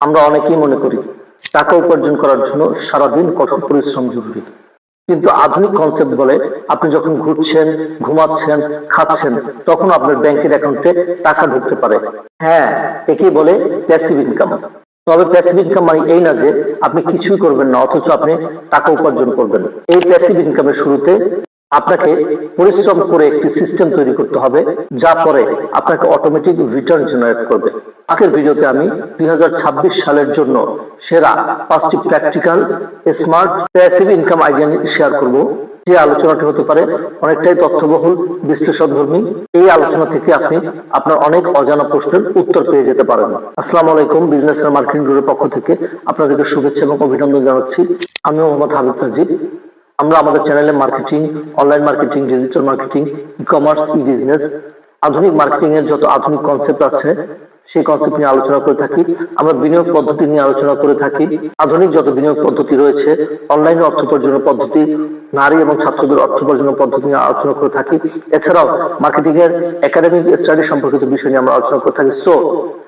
আমরা অনেকেই মনে করি টাকা উপার্জন করার জন্য সারাদিন কঠোর পরিশ্রম জরুরি, কিন্তু আধুনিক কনসেপ্ট বলে আপনি যখন ঘুরছেন, ঘুমাচ্ছেন, খাচ্ছেন, তখন আপনার ব্যাংকের অ্যাকাউন্টে টাকা ঢুকতে পারে। হ্যাঁ, একেই বলে প্যাসিভ ইনকাম। তবে প্যাসিভ ইনকাম মানে এই না যে আপনি কিছুই করবেন না অথচ আপনি টাকা উপার্জন করবেন। এই প্যাসিভ ইনকামের শুরুতে আপনাকে পরিশ্রম করে একটি সিস্টেম তৈরি করতে হবে, যা পরে আপনাকে অটোমেটিক রিটার্ন জেনারেট করবে। আগের ভিডিওতে আমি 2026 সালের জন্য সেরা 5টি practical smart passive income idea share করব। যে আলোচনাটি হতে পারে অনেকটাই তথ্যবহুল, বিশ্লেষণধর্মী। এই আলোচনা থেকে আপনি আপনার অনেক অজানা প্রশ্নের উত্তর পেয়ে যেতে পারেন। আসসালামু আলাইকুম, বিজনেস এন্ড মার্কেটিং গ্রুপের পক্ষ থেকে আপনাদেরকে শুভেচ্ছা এবং অভিনন্দন জানাচ্ছি। আমি মোহাম্মদ হাবিব নাজিব। আমরা আমাদের চ্যানেলে marketing, online marketing, digital marketing, e commerce, e business, আধুনিক মার্কেটিং এর যত আধুনিক কনসেপ্ট আছে সেই কনসেপ্ট নিয়ে আলোচনা করে থাকি। আমরা বিনিয়োগ পদ্ধতি নিয়ে আলোচনা করে থাকি। আধুনিক যত বিনিয়োগ পদ্ধতি রয়েছে, অনলাইনে অর্থ উপার্জনের পদ্ধতি, নারী এবং ছাত্রদের অর্থ উপার্জনের পদ্ধতি নিয়ে আলোচনা করে থাকি। এছাড়াও মার্কেটিং এর একাডেমিক স্টাডি সম্পর্কিত বিষয় নিয়ে আমরা আলোচনা করে থাকি। সো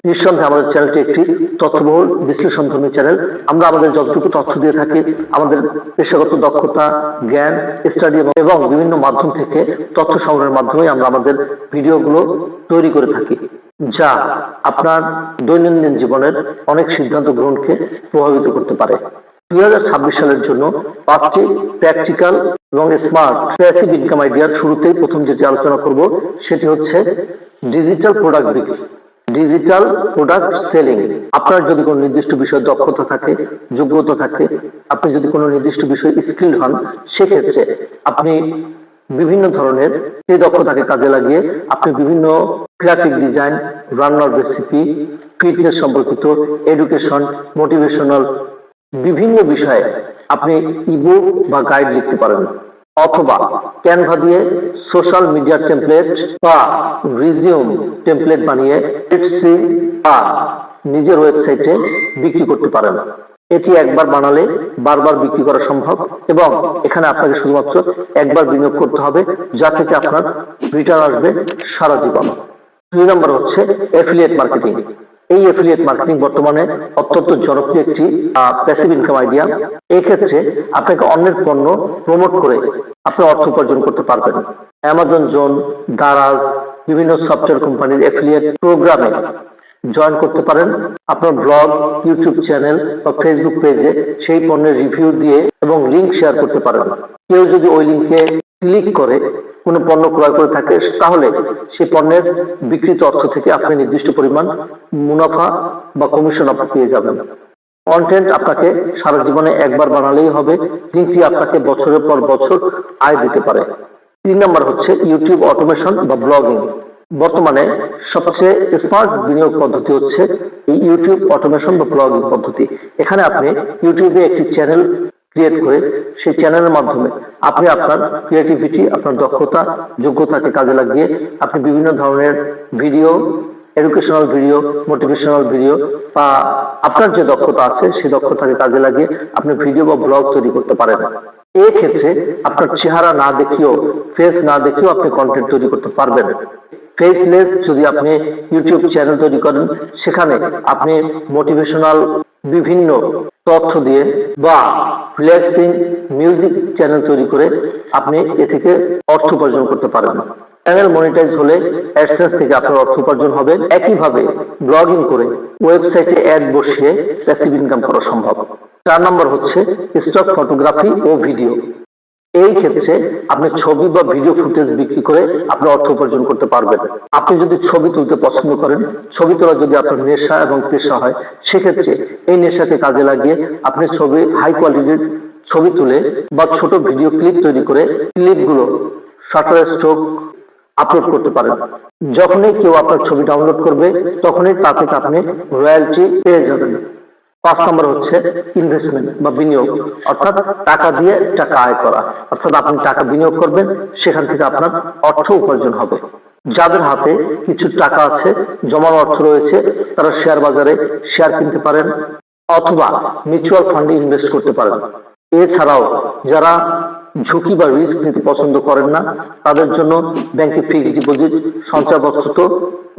নিঃসন্দেহে আমাদের চ্যানেলটি একটি তথ্যবহুল বিশ্লেষণধর্মী চ্যানেল। আমরা আমাদের যতটুকু তথ্য দিয়ে থাকি আমাদের পেশাগত দক্ষতা, জ্ঞান, স্টাডি এবং বিভিন্ন মাধ্যম থেকে তথ্য সংগ্রহের মাধ্যমে আমরা আমাদের ভিডিওগুলো তৈরি করে থাকি, যা আপনার দৈনন্দিন জীবনের অনেক সিদ্ধান্ত গ্রহণকে প্রভাবিত করতে পারে। 2026 সালের জন্য 5টি প্র্যাকটিক্যাল এবং স্মার্ট প্যাসিভ ইনকাম আইডিয়ার শুরুতেই প্রথম যেটি আলোচনা করব সেটি হচ্ছে ডিজিটাল প্রোডাক্ট বিক্রি, ডিজিটাল প্রোডাক্ট সেলিং। আপনার যদি কোনো নির্দিষ্ট বিষয়ে দক্ষতা থাকে, যোগ্যতা থাকে, আপনি যদি কোনো নির্দিষ্ট বিষয়ে স্কিল হন, সেক্ষেত্রে আপনি বিভিন্ন ধরনের সেই দক্ষতাকে কাজে লাগিয়ে আপনি বিভিন্ন ক্রিয়েটিভ ডিজাইন, রান্নার রেসিপি, ফিটনেস সম্পর্কিত, এডুকেশন, মোটিভেশনাল বিভিন্ন বিষয়ে আপনি ইবুক বা গাইড লিখতে পারেন, অথবা ক্যানভা দিয়ে সোশ্যাল মিডিয়া টেমপ্লেট বা রিজিউম টেমপ্লেট বানিয়ে এটসি বা নিজের ওয়েবসাইটে বিক্রি করতে পারেন। এটি একবার বানালে বারবার বিক্রি করা সম্ভব এবং এখানে আপনাকে শুধুমাত্র একবার বিনিয়োগ করতে হবে, যা থেকে আপনার রিটার্ন আসবে সারা জীবন। 2 নম্বর হচ্ছে অ্যাফিলিয়েট মার্কেটিং। এই অ্যাফিলিয়েট মার্কেটিং বর্তমানে অত্যন্ত জনপ্রিয় একটি প্যাসিভ ইনকাম আইডিয়া। এই ক্ষেত্রে আপনাকে অন্যের পণ্য প্রমোট করে আপনি অর্থ উপার্জন করতে পারবেন। অ্যামাজন জোন, দারাজ, বিভিন্ন সফটওয়্যার কোম্পানির অ্যাফিলিয়েট প্রোগ্রামে জয়েন করতে পারেন। আপনার ব্লগ, ইউটিউব চ্যানেল বা ফেসবুক পেজে সেই পণ্যের রিভিউ দিয়ে এবং লিংক শেয়ার করতে পারেন। কেউ যদি ওই লিংকে ক্লিক করে কোনো পণ্য ক্রয় করে থাকে, তাহলে সেই পণ্যের বিক্রিত অর্থ থেকে আপনি নির্দিষ্ট পরিমাণ মুনাফা বা কমিশন আপনি পেয়ে যাবেন। কন্টেন্ট আপনাকে সারা জীবনে একবার বানালেই হবে, লিঙ্কটি আপনাকে বছরের পর বছর আয় দিতে পারে। 3 নম্বর হচ্ছে ইউটিউব অটোমেশন বা ব্লগিং। বর্তমানে সবচেয়ে স্মার্ট বিনিয়োগ পদ্ধতি হচ্ছে এই ইউটিউব অটোমেশন বা ব্লগিং পদ্ধতি। এখানে আপনি ইউটিউবে একটি চ্যানেল ক্রিয়েট করে সেই চ্যানেলের মাধ্যমে আপনি আপনার ক্রিয়েটিভিটি, আপনার দক্ষতা, যোগ্যতাকে কাজে লাগিয়ে আপনি বিভিন্ন ধরনের video, educational video, motivational video বা আপনার যে দক্ষতা আছে সেই দক্ষতাকে কাজে লাগিয়ে আপনি ভিডিও বা ব্লগ তৈরি করতে পারেন। এই ক্ষেত্রে আপনার চেহারা না দেখিয়েও, ফেস না দেখিয়েও আপনি কন্টেন্ট তৈরি করতে পারবেন। ফেসলেস যদি আপনি ইউটিউব চ্যানেল তৈরি করেন, সেখানে আপনি মোটিভেশনাল বিভিন্ন তথ্য দিয়ে বা রিল্যাক্সিং মিউজিক চ্যানেল তৈরি করে আপনি এ থেকে অর্থ উপার্জন করতে পারেন। চ্যানেল মনিটাইজ হলে অ্যাডসেন্স থেকে আপনার অর্থ উপার্জন হবে। একইভাবে ব্লগিং করে ওয়েবসাইটে অ্যাড বসিয়ে প্যাসিভ ইনকাম করা সম্ভব। 4 নম্বর হচ্ছে স্টক ফটোগ্রাফি ও ভিডিও। এই ক্ষেত্রে আপনি ছবি বা ভিডিও ফুটেজ বিক্রি করে আপনি অর্থ উপার্জন করতে পারবেন। আপনি যদি ছবি তুলতে পছন্দ করেন, ছবি তোলা যদি আপনার নেশা এবং পেশা হয়, সেক্ষেত্রে এই নেশাকে কাজে লাগিয়ে আপনি ছবি, হাই কোয়ালিটির ছবি তুলে বা ছোট ভিডিও ক্লিপ তৈরি করে ক্লিপগুলো শাটার স্টক আপলোড করতে পারেন। যখনই কেউ আপনার ছবি ডাউনলোড করবে, তখনই তা থেকে আপনি রয়্যালটি পেয়ে যাবেন। 5 নম্বর হচ্ছে ইনভেস্টমেন্ট বা বিনিয়োগ, অর্থাৎ টাকা দিয়ে টাকা আয় করা। অর্থাৎ আপনি টাকা বিনিয়োগ করবেন, সেখান থেকে আপনার অর্থ উপার্জন হবে। যাদের হাতে কিছু টাকা আছে, জমানো অর্থ রয়েছে, তারা শেয়ার বাজারে শেয়ার কিনতে পারেন অথবা মিউচুয়াল ফান্ডে ইনভেস্ট করতে পারেন। এছাড়াও যারা ঝুঁকি বা রিস্ক নিতে পছন্দ করেন না, তাদের জন্য ব্যাংকে ফিক্সড ডিপোজিট, সঞ্চয়পত্র তো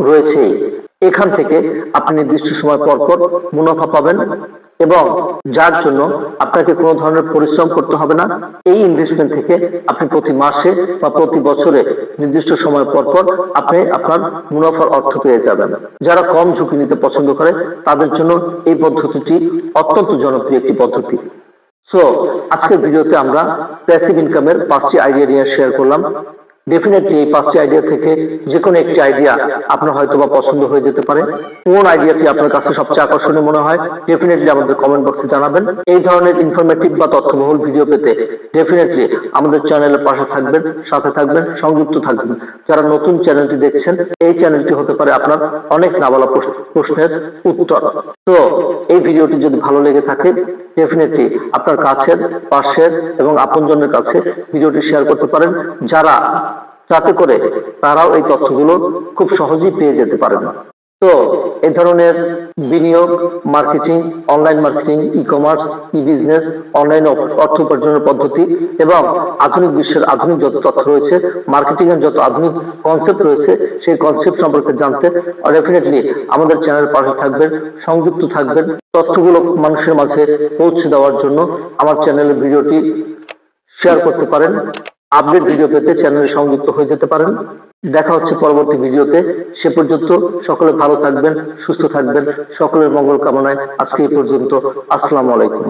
রয়েছেই। এখান থেকে আপনি নির্দিষ্ট সময় পর পর মুনাফা পাবেন এবং যার জন্য আপনাকে কোনো ধরনের পরিশ্রম করতে হবে না। এই ইনভেস্টমেন্ট থেকে আপনি প্রতি মাসে বা প্রতি বছরে নির্দিষ্ট সময় পর পর আপনি আপনার মুনাফার অর্থ পেয়ে যাবেন। যারা কম ঝুঁকি নিতে পছন্দ করে তাদের জন্য এই পদ্ধতিটি অত্যন্ত জনপ্রিয় একটি পদ্ধতি। সো আজকের ভিডিওতে আমরা প্যাসিভ ইনকামের 5টি আইডিয়া নিয়ে শেয়ার করলাম। ডেফিনেটলি এই 5টি আইডিয়া থেকে যে কোনো একটি আইডিয়া আপনার হয়তো বা পছন্দ হয়ে যেতে পারে। কোন আইডিয়াটি আপনার কাছে সবচেয়ে আকর্ষণীয় মনে হয় ডেফিনেটলি আমাদের কমেন্ট বক্সে জানাবেন। এই ধরনের ইনফরমেটিভ বা তথ্যবহুল ভিডিও পেতে ডেফিনেটলি আমাদের চ্যানেলের পাশে থাকবেন, সাথে থাকবেন, সংযুক্ত থাকবেন। যারা নতুন চ্যানেলটি দেখছেন, এই চ্যানেলটি হতে পারে আপনার অনেক নাবালা প্রশ্নের উত্তর। তো এই ভিডিওটি যদি ভালো লেগে থাকে ডেফিনেটলি আপনার কাছের, পাশের এবং আপনজনের কাছে ভিডিওটি শেয়ার করতে পারেন, যাতে করে তারাও এই তথ্যগুলো খুব সহজেই পেয়ে যেতে পারেন। তো এই ধরনের বিনিয়োগ, marketing, online marketing, e commerce, e business, online অর্থ উপার্জনের পদ্ধতি এবং আধুনিক বিশ্বের আধুনিক যত তথ্য রয়েছে, মার্কেটিং এর যত আধুনিক কনসেপ্ট রয়েছে, সেই কনসেপ্ট সম্পর্কে জানতে ডেফিনেটলি আমাদের চ্যানেলের পাশে থাকবেন, সংযুক্ত থাকবেন। তথ্যগুলো মানুষের মাঝে পৌঁছে দেওয়ার জন্য আমার চ্যানেলের ভিডিওটি শেয়ার করতে পারেন। আপডেট ভিডিও পেতে চ্যানেলে সংযুক্ত হয়ে যেতে পারেন। দেখা হচ্ছে পরবর্তী ভিডিওতে। সে পর্যন্ত সকলে ভালো থাকবেন, সুস্থ থাকবেন। সকলের মঙ্গল কামনায় আজকে এই পর্যন্ত। আসসালামু আলাইকুম।